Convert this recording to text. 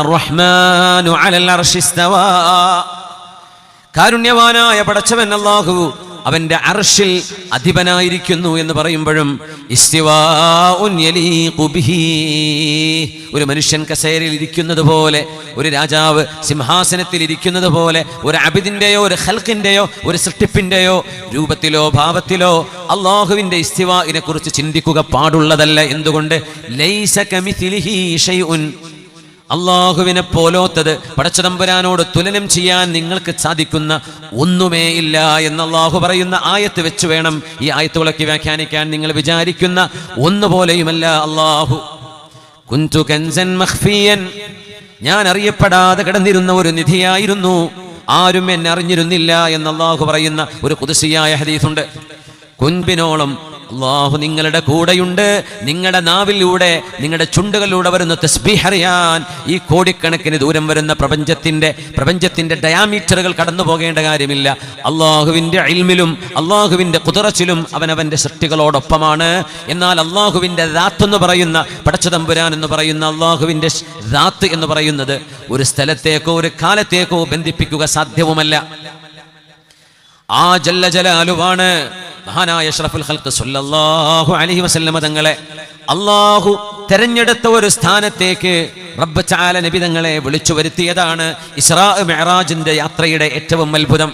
الرحمن على العرش استوى കാരുണ്യവാനായ പടച്ചവൻ അല്ലാഹു അവന്റെ അർശിൽ അധിപനായിരിക്കുന്നു എന്ന് പറയുമ്പോഴും ഇസ്തിവാഉൻ യലീഖു ബിഹി, ഒരു മനുഷ്യൻ കസേരയിൽ ഇരിക്കുന്നത് പോലെ, ഒരു രാജാവ് സിംഹാസനത്തിൽ ഇരിക്കുന്നത് പോലെ, ഒരു അബിദിന്റെയോ ഒരു ഖൽഖിന്റെയോ ഒരു സൃഷ്ടിപ്പിന്റെയോ രൂപത്തിലോ ഭാവത്തിലോ അല്ലാഹുവിന്റെ ഇസ്തിവാഇനെ കുറിച്ച് ചിന്തിക്കുക പാടുള്ളതല്ല. എന്തുകൊണ്ട്? ലൈസ കമിസ്ലിഹി ഷൈഉൻ, അള്ളാഹുവിനെ പോലോത്തത് പടച്ചതമ്പുരാനോട് തുലനം ചെയ്യാൻ നിങ്ങൾക്ക് സാധിക്കുന്ന ഒന്നുമേ ഇല്ല എന്ന് അള്ളാഹു പറയുന്ന ആയത്ത് വെച്ച് വേണം ഈ ആയത്തുകളൊക്കെ വ്യാഖ്യാനിക്കാൻ. നിങ്ങൾ വിചാരിക്കുന്ന ഒന്നുപോലെയുമല്ല അള്ളാഹു. കുന്തു കൻസൻ മഖ്ഫിയൻ, ഞാൻ അറിയപ്പെടാതെ കിടന്നിരുന്ന ഒരു നിധിയായിരുന്നു, ആരും എന്നെ അറിഞ്ഞിരുന്നില്ല എന്ന് അള്ളാഹു പറയുന്ന ഒരു ഖുദ്സിയായ ഹദീസുണ്ട്. കുൻബിനോളം അല്ലാഹു നിങ്ങളുടെ കൂടെയുണ്ട്. നിങ്ങളുടെ നാവിലൂടെ, നിങ്ങളുടെ ചുണ്ടുകളിലൂടെ വരുന്ന തസ്ബീഹ് അറിയാൻ ഈ കോടിക്കണക്കിന് ദൂരം വരുന്ന പ്രപഞ്ചത്തിന്റെ ഡയാമീറ്ററുകൾ കടന്നു പോകേണ്ട കാര്യമില്ല. അള്ളാഹുവിന്റെ ഇൽമിലും അള്ളാഹുവിന്റെ ഖുദ്റത്തിലും അവനവന്റെ സൃഷ്ടികളോടൊപ്പമാണ്. എന്നാൽ അള്ളാഹുവിന്റെ ദാത്ത് എന്ന് പറയുന്ന, പടച്ചതമ്പുരാൻ എന്ന് പറയുന്ന അള്ളാഹുവിന്റെ ദാത്ത് എന്ന് പറയുന്നത് ഒരു സ്ഥലത്തേക്കോ ഒരു കാലത്തേക്കോ ബന്ധിപ്പിക്കുക സാധ്യവുമല്ല. ആ ജല്ല ജലാലുവാണ് മഹാനായ അഷ്റഫുൽ ഖൽഖ് സല്ലല്ലാഹു അലൈഹി വസല്ലമ തങ്ങളെ അല്ലാഹു തെരഞ്ഞെടുത്ത ഒരു സ്ഥാനത്തേക്ക് റബ്ബ് തആല നബി തങ്ങളെ വിളിച്ചു വരുത്തിയതാണ് ഇസ്രാ മിഅ്റാജിന്റെ യാത്രയുടെ ഏറ്റവും അത്ഭുതം.